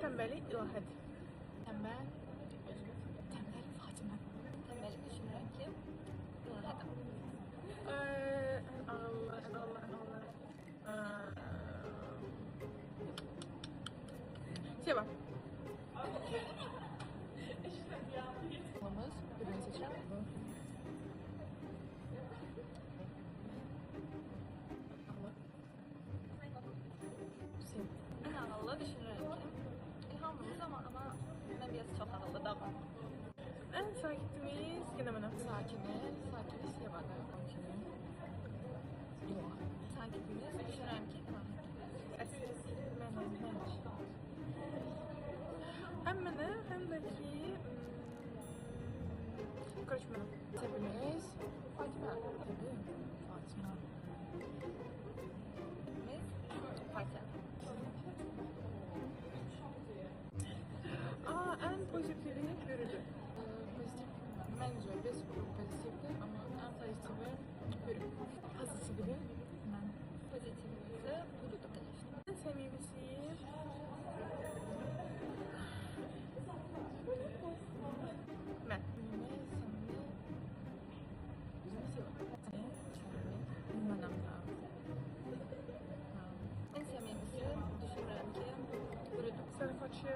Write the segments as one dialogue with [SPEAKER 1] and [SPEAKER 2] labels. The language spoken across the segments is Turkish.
[SPEAKER 1] Tembellik ilahədir.
[SPEAKER 2] Tembel. Tembel Fatıma. Tembellik düşünürəm ki, ilahidir.
[SPEAKER 1] Allah. Seva.
[SPEAKER 2] Olmamız birini seçer mi? Sen. En ağıllı düşünürəm ki, İlhamımız ama ben biraz çok ağıllı davranım.
[SPEAKER 1] En sakitimiz yine bana.
[SPEAKER 2] Sakini Sevada. Yok. Sakitimiz düşünürəm ki,
[SPEAKER 1] Əsas mənə. Hem mənə, hem de ki Короче, mənə.
[SPEAKER 2] Sevimiz Fatıma. Tabii. Fatıma. Biz Fatıma.
[SPEAKER 1] En pozitifi bürüdür.
[SPEAKER 2] Pozitif. Bence biz pozitifti ama en pozitifi bürü. Pozitifi ben. Pozitifi bürüdü конечно.
[SPEAKER 1] En sevimlisi mən.
[SPEAKER 2] En sevimlisi düşünürəm ki bürüdü.
[SPEAKER 1] Zarafatçı.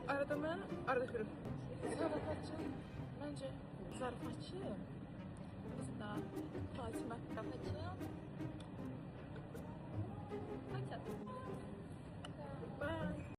[SPEAKER 1] Arada mən, arada hürüm.
[SPEAKER 2] Zarafatçı. Bence zarafatçı. Biz daha Fatıma. Zarafatçı. Fatıma.
[SPEAKER 1] Bye.